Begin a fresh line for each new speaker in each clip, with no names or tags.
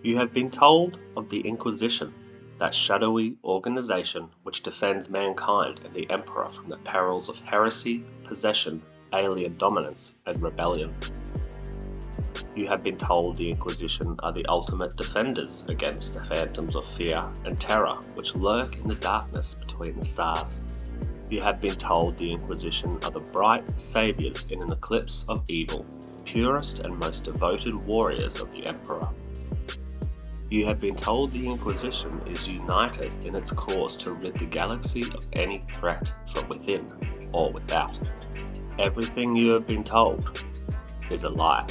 You have been told of the Inquisition, that shadowy organization which defends mankind and the Emperor from the perils of heresy, possession, alien dominance, and rebellion. You have been told the Inquisition are the ultimate defenders against the phantoms of fear and terror which lurk in the darkness between the stars. You have been told the Inquisition are the bright saviours in an eclipse of evil, purest and most devoted warriors of the Emperor. You have been told the Inquisition is united in its cause to rid the galaxy of any threat from within or without. Everything you have been told is a lie.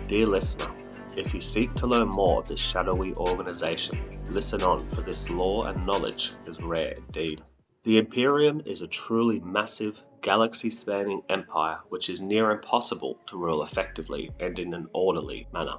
Dear listener, if you seek to learn more of this shadowy organisation, listen on, for this lore and knowledge is rare indeed. The Imperium is a truly massive, galaxy-spanning empire which is near impossible to rule effectively and in an orderly manner.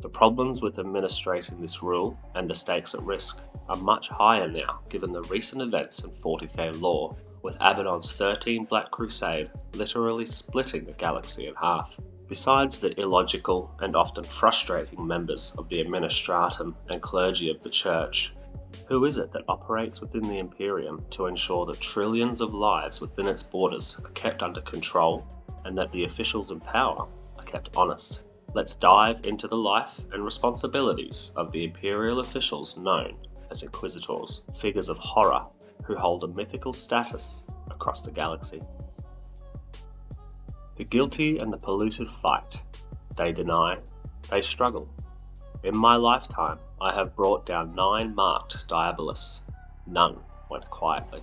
The problems with administrating this rule and the stakes at risk are much higher now given the recent events in 40k lore, with Abaddon's 13 Black Crusade literally splitting the galaxy in half. Besides the illogical and often frustrating members of the administratum and clergy of the Church, who is it that operates within the Imperium to ensure that trillions of lives within its borders are kept under control and that the officials in power are kept honest? Let's dive into the life and responsibilities of the Imperial officials known as Inquisitors, figures of horror who hold a mythical status across the galaxy. The guilty and the polluted fight. They deny, they struggle. In my lifetime, I have brought down 9 marked Diabolos. None went quietly.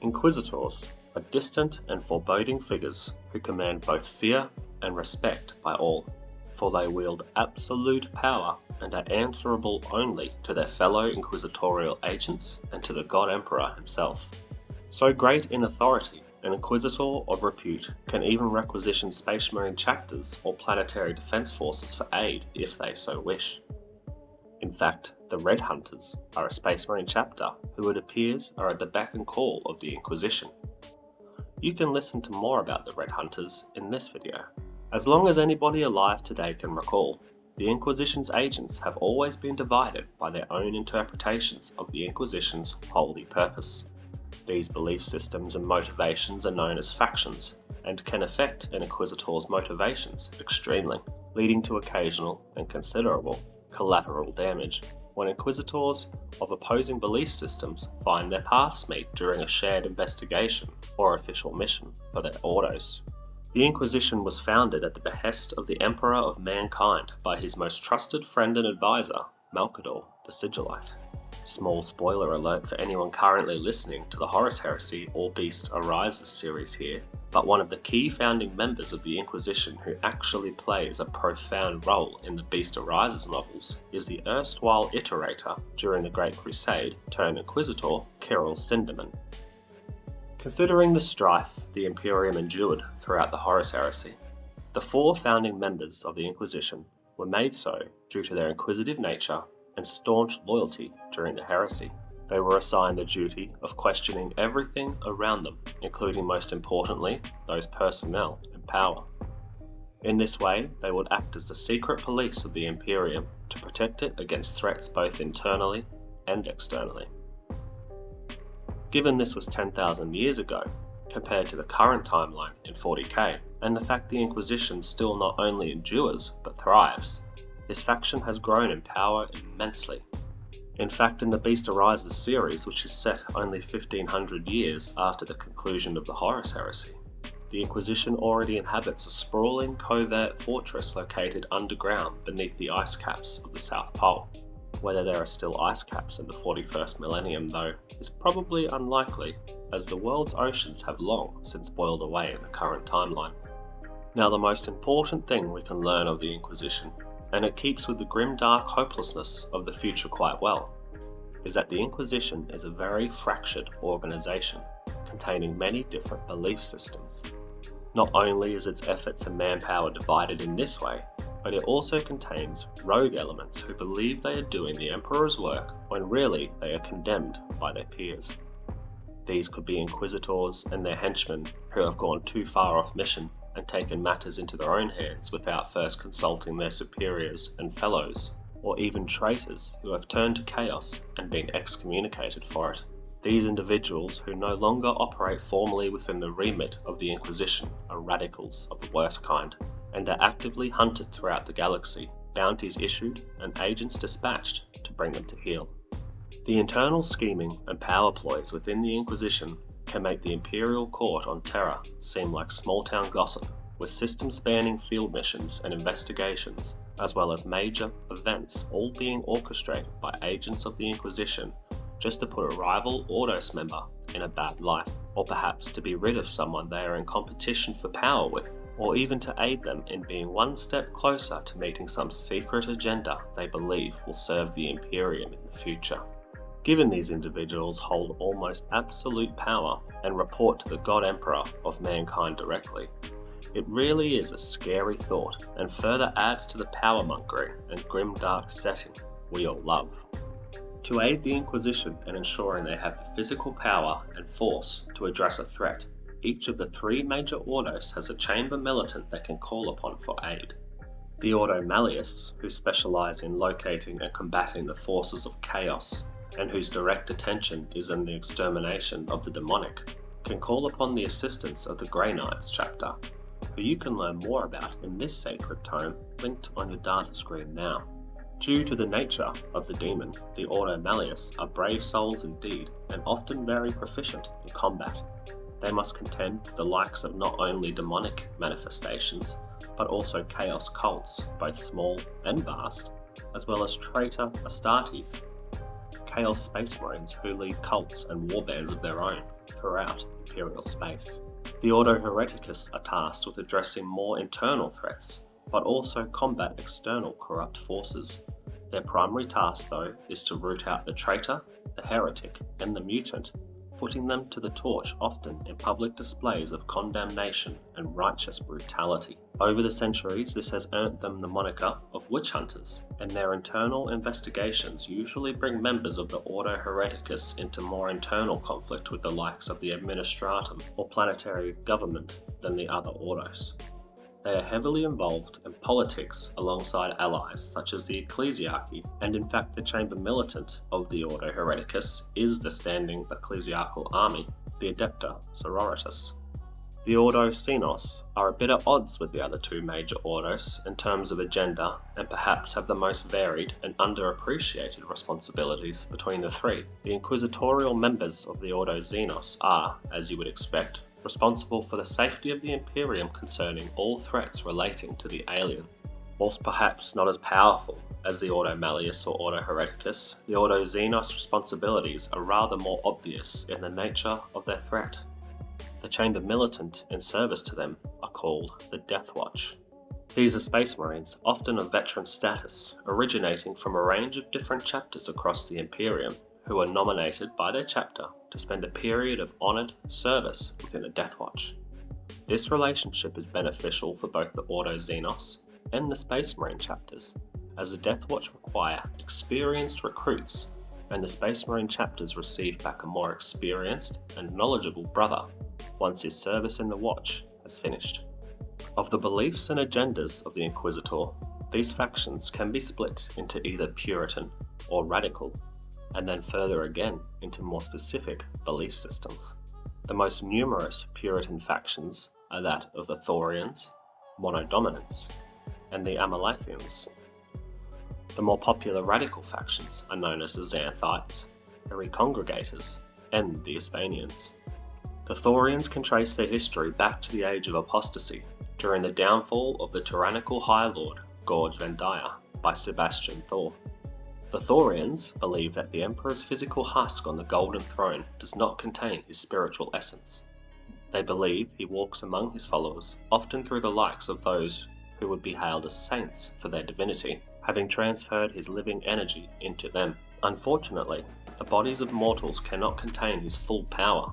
Inquisitors are distant and foreboding figures who command both fear and respect by all, for they wield absolute power and are answerable only to their fellow inquisitorial agents and to the God Emperor himself. So great in authority, an Inquisitor of repute can even requisition Space Marine chapters or planetary defense forces for aid if they so wish. In fact, the Red Hunters are a Space Marine chapter who it appears are at the beck and call of the Inquisition. You can listen to more about the Red Hunters in this video. As long as anybody alive today can recall, the Inquisition's agents have always been divided by their own interpretations of the Inquisition's holy purpose. These belief systems and motivations are known as factions, and can affect an Inquisitor's motivations extremely, leading to occasional and considerable collateral damage when Inquisitors of opposing belief systems find their paths meet during a shared investigation or official mission for their Ordos. The Inquisition was founded at the behest of the Emperor of Mankind by his most trusted friend and advisor, Malcador the Sigillite. Small spoiler alert for anyone currently listening to the Horus Heresy or Beast Arises series here, but one of the key founding members of the Inquisition who actually plays a profound role in the Beast Arises novels is the erstwhile iterator during the Great Crusade turned Inquisitor, Kirill Sinderman. Considering the strife the Imperium endured throughout the Horus Heresy, the 4 founding members of the Inquisition were made so due to their inquisitive nature and staunch loyalty during the heresy. They were assigned the duty of questioning everything around them, including most importantly, those personnel in power. In this way, they would act as the secret police of the Imperium to protect it against threats both internally and externally. Given this was 10,000 years ago, compared to the current timeline in 40k, and the fact the Inquisition still not only endures, but thrives, this faction has grown in power immensely. In fact, in the Beast Arises series, which is set only 1500 years after the conclusion of the Horus Heresy, the Inquisition already inhabits a sprawling covert fortress located underground beneath the ice caps of the South Pole. Whether there are still ice caps in the 41st millennium, though, is probably unlikely, as the world's oceans have long since boiled away in the current timeline. Now, the most important thing we can learn of the Inquisition, and it keeps with the grim-dark hopelessness of the future quite well, is that the Inquisition is a very fractured organisation, containing many different belief systems. Not only is its efforts and manpower divided in this way, but it also contains rogue elements who believe they are doing the Emperor's work when really they are condemned by their peers. These could be Inquisitors and their henchmen who have gone too far off mission and taken matters into their own hands without first consulting their superiors and fellows, or even traitors who have turned to chaos and been excommunicated for it. These individuals who no longer operate formally within the remit of the Inquisition are radicals of the worst kind, and are actively hunted throughout the galaxy, bounties issued and agents dispatched to bring them to heel. The internal scheming and power ploys within the Inquisition can make the Imperial Court on Terra seem like small-town gossip, with system-spanning field missions and investigations, as well as major events all being orchestrated by agents of the Inquisition just to put a rival Ordos member in a bad light, or perhaps to be rid of someone they are in competition for power with, or even to aid them in being one step closer to meeting some secret agenda they believe will serve the Imperium in the future. Given these individuals hold almost absolute power and report to the God Emperor of mankind directly, it really is a scary thought and further adds to the power-mongering and grim-dark setting we all love. To aid the Inquisition in ensuring they have the physical power and force to address a threat, each of the three major Ordos has a chamber militant they can call upon for aid. The Ordo Malleus, who specialise in locating and combating the forces of chaos, and whose direct attention is in the extermination of the demonic, can call upon the assistance of the Grey Knights chapter, who you can learn more about in this sacred tome linked on your data screen now. Due to the nature of the demon, the Ordo Malleus are brave souls indeed, and often very proficient in combat. They must contend with the likes of not only demonic manifestations, but also chaos cults, both small and vast, as well as traitor Astartes, Chaos Space Marines who lead cults and warbands of their own throughout Imperial space. The Ordo Hereticus are tasked with addressing more internal threats, but also combat external corrupt forces. Their primary task, though, is to root out the traitor, the heretic, and the mutant, putting them to the torch often in public displays of condemnation and righteous brutality. Over the centuries, this has earned them the moniker of witch hunters, and their internal investigations usually bring members of the Ordo Hereticus into more internal conflict with the likes of the Administratum or planetary government than the other Ordos. They are heavily involved in politics alongside allies such as the Ecclesiarchy, and in fact the chamber militant of the Ordo Hereticus is the standing ecclesiastical army, the Adepta Sororitas. The Ordo Xenos are a bit at odds with the other two major Ordos in terms of agenda, and perhaps have the most varied and underappreciated responsibilities between the three. The inquisitorial members of the Ordo Xenos are, as you would expect, responsible for the safety of the Imperium concerning all threats relating to the alien. Whilst perhaps not as powerful as the Ordo Malleus or Ordo Hereticus, the Ordo Xenos responsibilities are rather more obvious in the nature of their threat. The chamber militant in service to them are called the Death Watch. These are Space Marines, often of veteran status, originating from a range of different chapters across the Imperium, who are nominated by their chapter to spend a period of honoured service within the Death Watch. This relationship is beneficial for both the Ordo Xenos and the Space Marine chapters, as the Death Watch require experienced recruits, and the Space Marine chapters receive back a more experienced and knowledgeable brother once his service in the Watch has finished. Of the beliefs and agendas of the Inquisitor, these factions can be split into either Puritan or Radical, and then further again into more specific belief systems. The most numerous Puritan factions are that of the Thorians, Monodominants, and the Amalathians. The more popular Radical factions are known as the Xanthites, the Recongregators, and the Hispanians. The Thorians can trace their history back to the Age of Apostasy, during the downfall of the tyrannical High Lord, Gorge Vendaya, by Sebastian Thor. The Thorians believe that the Emperor's physical husk on the Golden Throne does not contain his spiritual essence. They believe he walks among his followers, often through the likes of those who would be hailed as saints for their divinity, having transferred his living energy into them. Unfortunately, the bodies of mortals cannot contain his full power,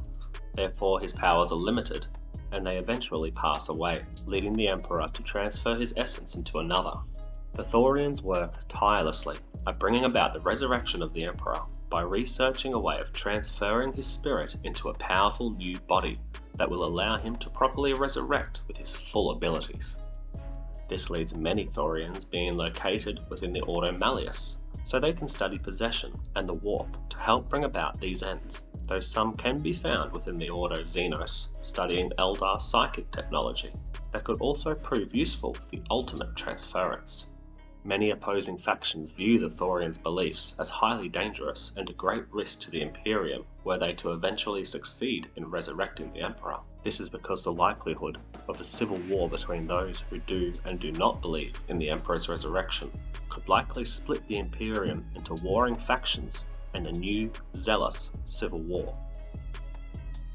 therefore his powers are limited, and they eventually pass away, leading the Emperor to transfer his essence into another. The Thorians work tirelessly at bringing about the resurrection of the Emperor by researching a way of transferring his spirit into a powerful new body that will allow him to properly resurrect with his full abilities. This leads many Thorians being located within the Ordo Malleus, so they can study possession and the warp to help bring about these ends, though some can be found within the Ordo Xenos, studying Eldar psychic technology that could also prove useful for the ultimate transference. Many opposing factions view the Thorians' beliefs as highly dangerous and a great risk to the Imperium were they to eventually succeed in resurrecting the Emperor. This is because the likelihood of a civil war between those who do and do not believe in the Emperor's resurrection could likely split the Imperium into warring factions and a new, zealous civil war.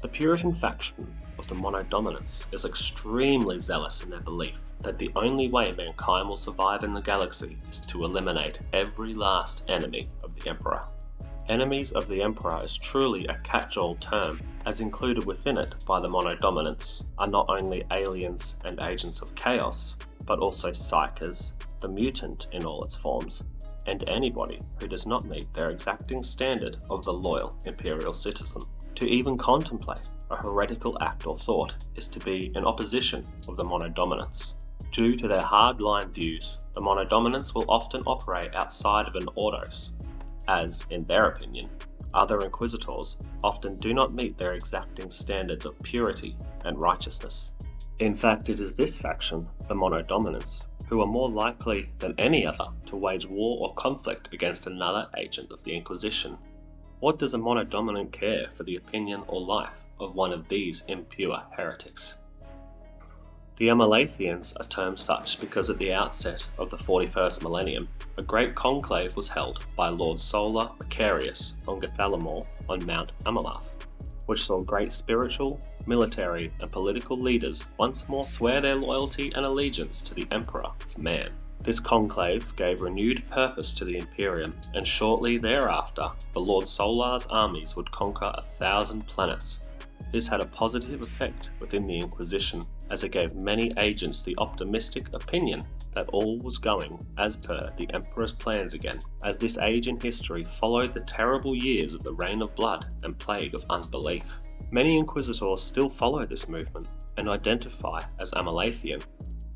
The Puritan faction of the Monodominants is extremely zealous in their belief that the only way mankind will survive in the galaxy is to eliminate every last enemy of the Emperor. Enemies of the Emperor is truly a catch-all term, as included within it by the Monodominants are not only aliens and agents of chaos, but also psychers, the mutant in all its forms, and anybody who does not meet their exacting standard of the loyal Imperial citizen. To even contemplate a heretical act or thought is to be in opposition of the Monodominants. Due to their hard-line views, the Monodominants will often operate outside of an Ordos, as, in their opinion, other Inquisitors often do not meet their exacting standards of purity and righteousness. In fact, it is this faction, the Monodominants, who are more likely than any other to wage war or conflict against another agent of the Inquisition. What does a Monodominant care for the opinion or life of one of these impure heretics? The Amalathians are termed such because at the outset of the 41st millennium, a great conclave was held by Lord Solar Macarius on Gathalamor on Mount Amalath, which saw great spiritual, military and political leaders once more swear their loyalty and allegiance to the Emperor of Man. This conclave gave renewed purpose to the Imperium, and shortly thereafter the Lord Solar's armies would conquer 1,000 planets. This had a positive effect within the Inquisition, as it gave many agents the optimistic opinion that all was going as per the Emperor's plans again, as this age in history followed the terrible years of the Reign of Blood and Plague of Unbelief. Many Inquisitors still follow this movement and identify as Amalathian,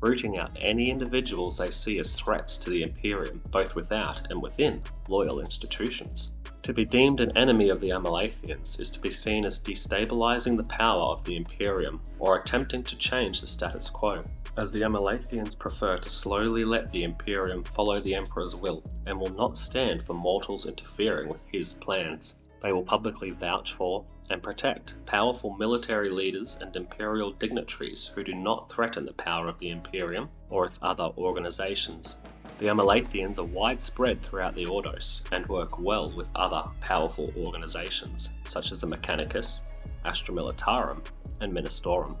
rooting out any individuals they see as threats to the Imperium, both without and within loyal institutions. To be deemed an enemy of the Amalathians is to be seen as destabilizing the power of the Imperium or attempting to change the status quo, as the Amalathians prefer to slowly let the Imperium follow the Emperor's will and will not stand for mortals interfering with his plans. They will publicly vouch for and protect powerful military leaders and imperial dignitaries who do not threaten the power of the Imperium or its other organizations. The Amalathians are widespread throughout the Ordos and work well with other powerful organizations such as the Mechanicus, Astra Militarum, and Ministorum.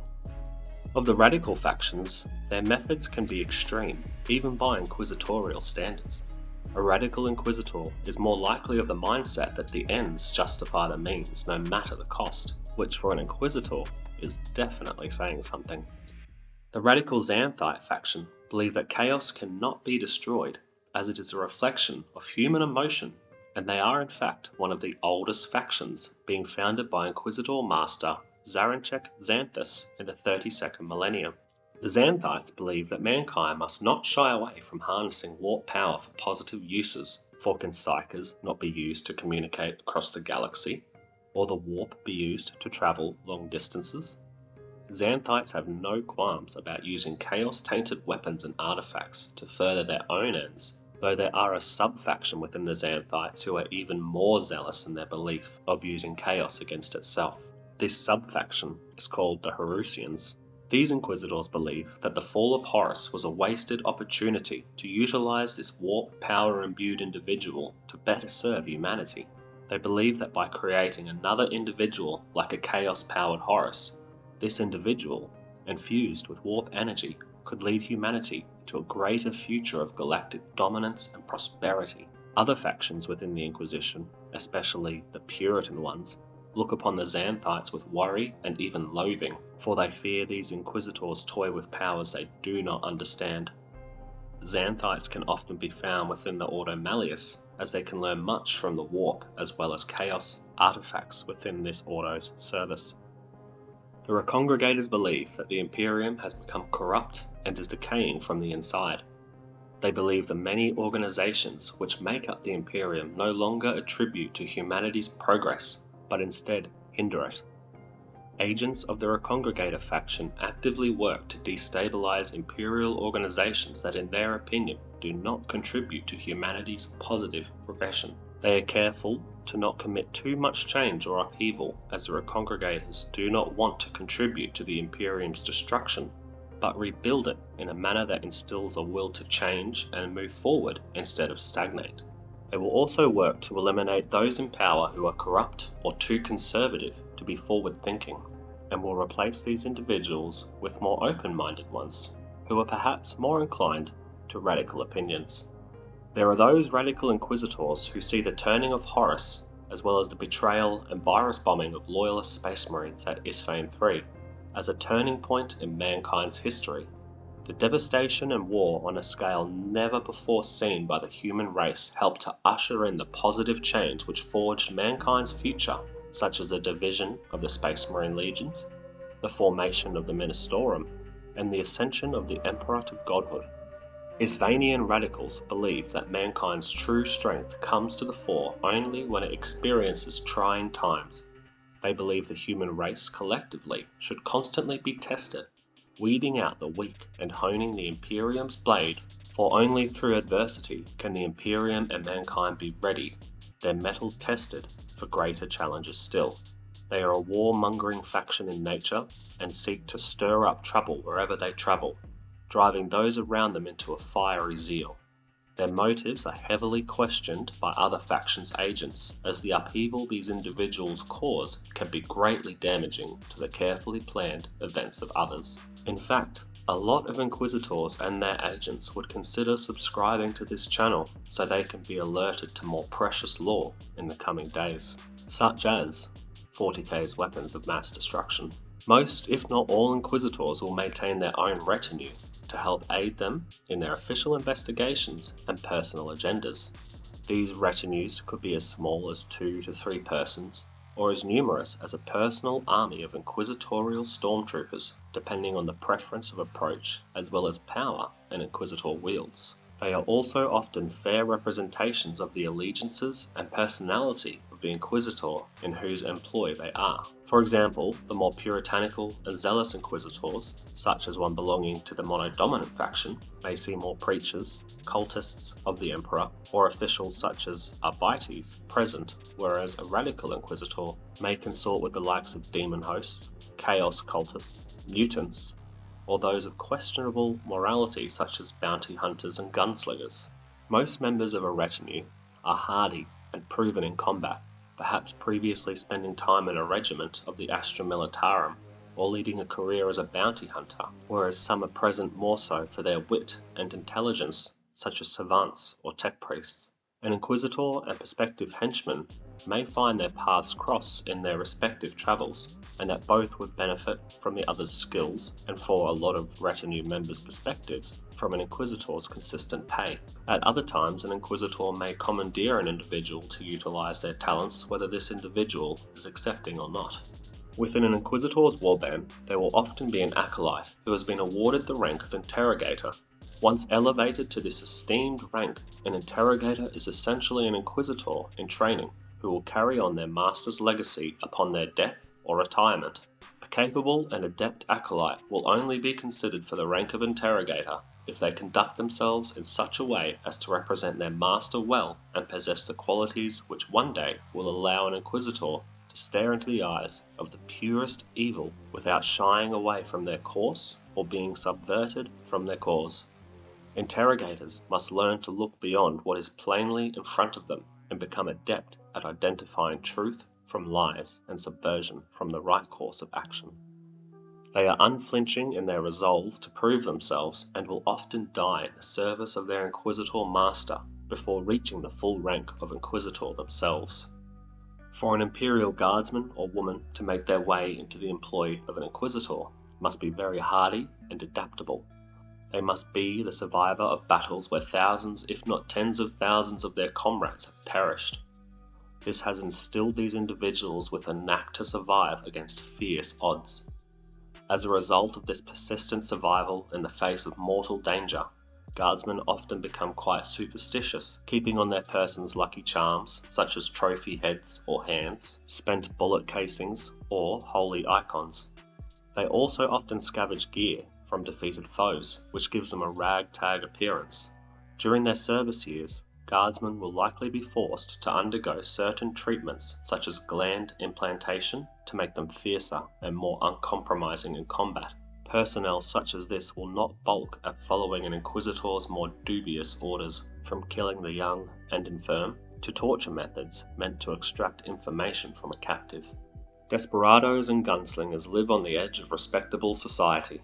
Of the radical factions, their methods can be extreme, even by inquisitorial standards. A radical inquisitor is more likely of the mindset that the ends justify the means no matter the cost, which for an inquisitor is definitely saying something. The radical Xanthite faction believe that chaos cannot be destroyed, as it is a reflection of human emotion, and they are in fact one of the oldest factions, being founded by Inquisitor Master Zaranchek Xanthus in the 32nd millennium. The Xanthites believe that mankind must not shy away from harnessing warp power for positive uses, for can psychers not be used to communicate across the galaxy, or the warp be used to travel long distances? Xanthites have no qualms about using chaos-tainted weapons and artifacts to further their own ends, though there are a sub-faction within the Xanthites who are even more zealous in their belief of using chaos against itself. This sub-faction is called the Horusians. These Inquisitors believe that the fall of Horus was a wasted opportunity to utilize this warp power-imbued individual to better serve humanity. They believe that by creating another individual like a chaos-powered Horus, this individual, infused with warp energy, could lead humanity to a greater future of galactic dominance and prosperity. Other factions within the Inquisition, especially the Puritan ones, look upon the Xanthites with worry and even loathing, for they fear these Inquisitors toy with powers they do not understand. Xanthites can often be found within the Ordo Malleus, as they can learn much from the warp as well as chaos artifacts within this Ordo's service. The Recongregators believe that the Imperium has become corrupt and is decaying from the inside. They believe the many organizations which make up the Imperium no longer attribute to humanity's progress, but instead hinder it. Agents of the Recongregator faction actively work to destabilize Imperial organizations that in their opinion do not contribute to humanity's positive progression. They are careful to not commit too much change or upheaval, as the Recongregators do not want to contribute to the Imperium's destruction, but rebuild it in a manner that instills a will to change and move forward instead of stagnate. They will also work to eliminate those in power who are corrupt or too conservative to be forward-thinking, and will replace these individuals with more open-minded ones, who are perhaps more inclined to radical opinions. There are those radical inquisitors who see the turning of Horus, as well as the betrayal and virus bombing of loyalist space marines at Isfane 3, as a turning point in mankind's history. The devastation and war on a scale never before seen by the human race helped to usher in the positive change which forged mankind's future, such as the division of the Space Marine Legions, the formation of the Ministorum, and the ascension of the Emperor to godhood. Isvanian radicals believe that mankind's true strength comes to the fore only when it experiences trying times. They believe the human race collectively should constantly be tested, weeding out the weak and honing the Imperium's blade, for only through adversity can the Imperium and mankind be ready, their mettle tested for greater challenges still. They are a war-mongering faction in nature and seek to stir up trouble wherever they travel, driving those around them into a fiery zeal. Their motives are heavily questioned by other factions' agents, as the upheaval these individuals cause can be greatly damaging to the carefully planned events of others. In fact, a lot of Inquisitors and their agents would consider subscribing to this channel so they can be alerted to more precious lore in the coming days, such as 40k's weapons of mass destruction. Most, if not all, Inquisitors will maintain their own retinue to help aid them in their official investigations and personal agendas. These retinues could be as small as 2 to 3 persons, or as numerous as a personal army of inquisitorial stormtroopers, depending on the preference of approach as well as power an Inquisitor wields. They are also often fair representations of the allegiances and personality of the Inquisitor in whose employ they are. For example, the more puritanical and zealous Inquisitors, such as one belonging to the mono-dominant faction, may see more preachers, cultists of the Emperor, or officials such as Arbites present, whereas a radical Inquisitor may consort with the likes of demon hosts, chaos cultists, mutants, or those of questionable morality such as bounty hunters and gunslingers. Most members of a retinue are hardy and proven in combat, perhaps previously spending time in a regiment of the Astra Militarum or leading a career as a bounty hunter, whereas some are present more so for their wit and intelligence, such as savants or tech priests. An Inquisitor and prospective henchman may find their paths cross in their respective travels, and that both would benefit from the other's skills, and for a lot of retinue members' perspectives, from an Inquisitor's consistent pay. At other times, an Inquisitor may commandeer an individual to utilize their talents, whether this individual is accepting or not. Within an Inquisitor's warband, there will often be an acolyte who has been awarded the rank of Interrogator. Once elevated to this esteemed rank, an Interrogator is essentially an Inquisitor in training, who will carry on their master's legacy upon their death or retirement. A capable and adept acolyte will only be considered for the rank of Interrogator if they conduct themselves in such a way as to represent their master well and possess the qualities which one day will allow an Inquisitor to stare into the eyes of the purest evil without shying away from their course or being subverted from their cause. Interrogators must learn to look beyond what is plainly in front of them and become adept at identifying truth from lies and subversion from the right course of action. They are unflinching in their resolve to prove themselves and will often die in the service of their Inquisitor master before reaching the full rank of Inquisitor themselves. For an Imperial Guardsman or woman to make their way into the employ of an Inquisitor must be very hardy and adaptable. They must be the survivor of battles where thousands, if not tens of thousands of their comrades have perished. This has instilled these individuals with a knack to survive against fierce odds. As a result of this persistent survival in the face of mortal danger, guardsmen often become quite superstitious, keeping on their persons lucky charms such as trophy heads or hands, spent bullet casings, or holy icons. They also often scavenge gear from defeated foes, which gives them a ragtag appearance. During their service years, guardsmen will likely be forced to undergo certain treatments such as gland implantation to make them fiercer and more uncompromising in combat. Personnel such as this will not balk at following an Inquisitor's more dubious orders, from killing the young and infirm to torture methods meant to extract information from a captive. Desperados and gunslingers live on the edge of respectable society.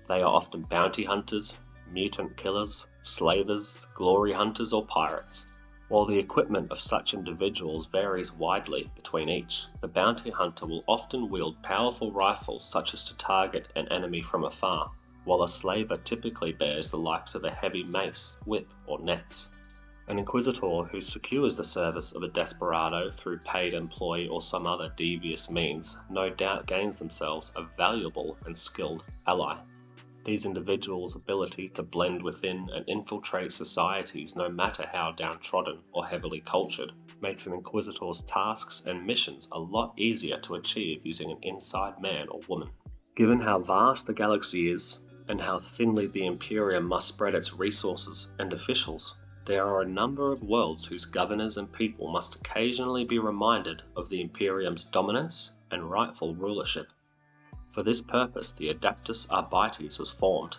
They are often bounty hunters, mutant killers, slavers, glory hunters, or pirates. While the equipment of such individuals varies widely between each, the bounty hunter will often wield powerful rifles such as to target an enemy from afar, while a slaver typically bears the likes of a heavy mace, whip, or nets. An Inquisitor who secures the service of a desperado through paid employ or some other devious means no doubt gains themselves a valuable and skilled ally. These individuals' ability to blend within and infiltrate societies, no matter how downtrodden or heavily cultured, makes an Inquisitor's tasks and missions a lot easier to achieve using an inside man or woman. Given how vast the galaxy is, and how thinly the Imperium must spread its resources and officials, there are a number of worlds whose governors and people must occasionally be reminded of the Imperium's dominance and rightful rulership. For this purpose, the Adeptus Arbites was formed.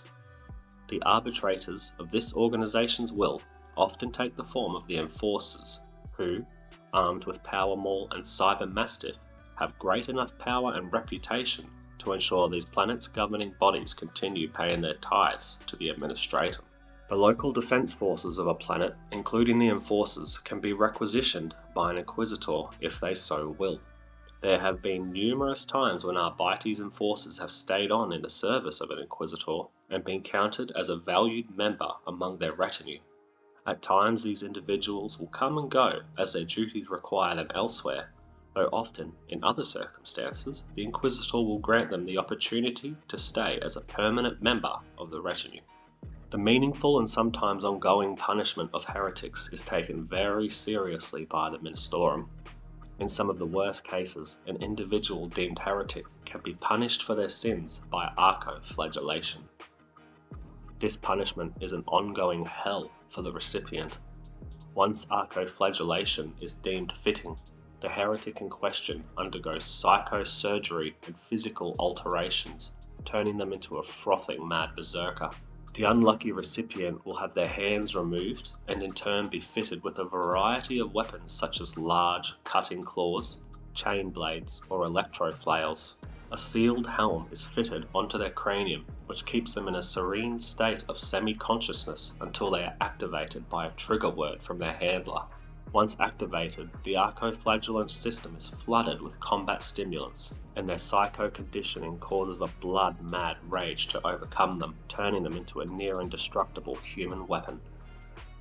The arbitrators of this organization's will often take the form of the Enforcers, who, armed with Power Maul and Cyber Mastiff, have great enough power and reputation to ensure these planets' governing bodies continue paying their tithes to the Administrator. The local defense forces of a planet, including the Enforcers, can be requisitioned by an Inquisitor if they so will. There have been numerous times when Arbites and Forces have stayed on in the service of an Inquisitor and been counted as a valued member among their retinue. At times these individuals will come and go as their duties require them elsewhere, though often, in other circumstances, the Inquisitor will grant them the opportunity to stay as a permanent member of the retinue. The meaningful and sometimes ongoing punishment of heretics is taken very seriously by the Ministorum. In some of the worst cases, an individual deemed heretic can be punished for their sins by archoflagellation. This punishment is an ongoing hell for the recipient. Once archoflagellation is deemed fitting, the heretic in question undergoes psychosurgery and physical alterations, turning them into a frothing mad berserker. The unlucky recipient will have their hands removed and in turn be fitted with a variety of weapons such as large, cutting claws, chain blades, or electroflails. A sealed helm is fitted onto their cranium, which keeps them in a serene state of semi-consciousness until they are activated by a trigger word from their handler. Once activated, the archoflagellant system is flooded with combat stimulants, and their psycho-conditioning causes a blood-mad rage to overcome them, turning them into a near-indestructible human weapon.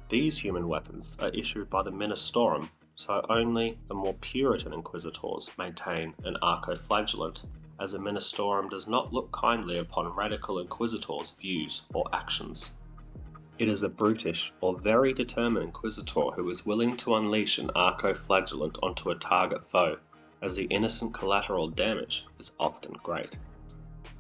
These human weapons are issued by the Ministorum, so only the more Puritan Inquisitors maintain an archoflagellant, as the Ministorum does not look kindly upon radical Inquisitors' views or actions. It is a brutish or very determined Inquisitor who is willing to unleash an archoflagellant onto a target foe, as the innocent collateral damage is often great.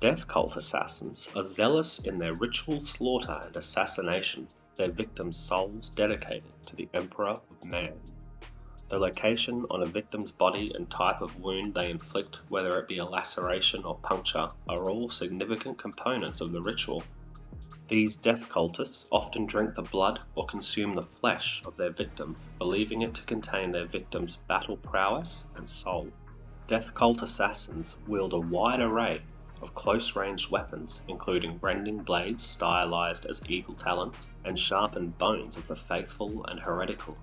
Death cult assassins are zealous in their ritual slaughter and assassination, their victims' souls dedicated to the Emperor of Man. The location on a victim's body and type of wound they inflict, whether it be a laceration or puncture, are all significant components of the ritual. These death cultists often drink the blood or consume the flesh of their victims, believing it to contain their victims' battle prowess and soul. Death cult assassins wield a wide array of close-ranged weapons, including rending blades stylized as eagle talons and sharpened bones of the faithful and heretical.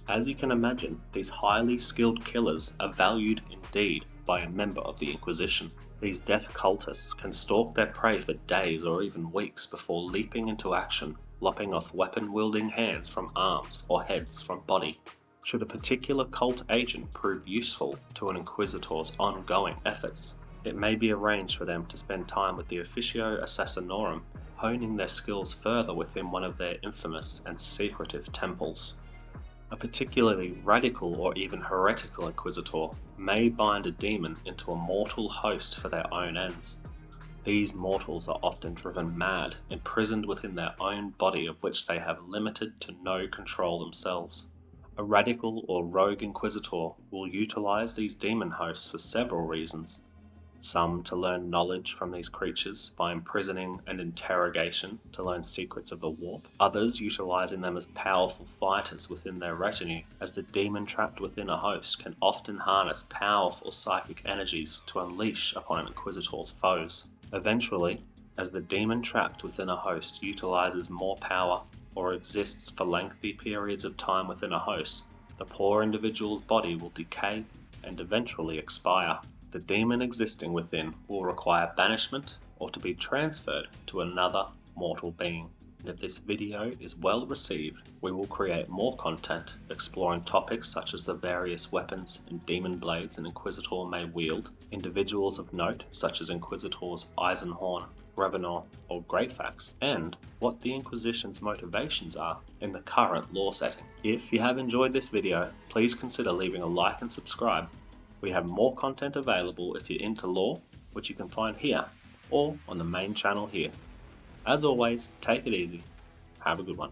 As you can imagine, these highly skilled killers are valued indeed by a member of the Inquisition. These death cultists can stalk their prey for days or even weeks before leaping into action, lopping off weapon-wielding hands from arms or heads from body. Should a particular cult agent prove useful to an Inquisitor's ongoing efforts, It may be arranged for them to spend time with the Officio Assassinorum, honing their skills further within one of their infamous and secretive temples. A particularly radical or even heretical Inquisitor may bind a demon into a mortal host for their own ends. These mortals are often driven mad, imprisoned within their own body of which they have limited to no control themselves. A radical or rogue Inquisitor will utilize these demon hosts for several reasons. Some to learn knowledge from these creatures by imprisoning and interrogation to learn secrets of the warp. Others utilizing them as powerful fighters within their retinue, as the demon trapped within a host can often harness powerful psychic energies to unleash upon an Inquisitor's foes. Eventually, as the demon trapped within a host utilizes more power or exists for lengthy periods of time within a host, the poor individual's body will decay and eventually expire. The demon existing within will require banishment or to be transferred to another mortal being. And if this video is well received, we will create more content exploring topics such as the various weapons and demon blades an Inquisitor may wield, individuals of note such as Inquisitors Eisenhorn, Revenant, or Greyfax, and what the Inquisition's motivations are in the current lore setting. If you have enjoyed this video, please consider leaving a like and subscribe. We have more content available if you're into lore, which you can find here, or on the main channel here. As always, take it easy. Have a good one.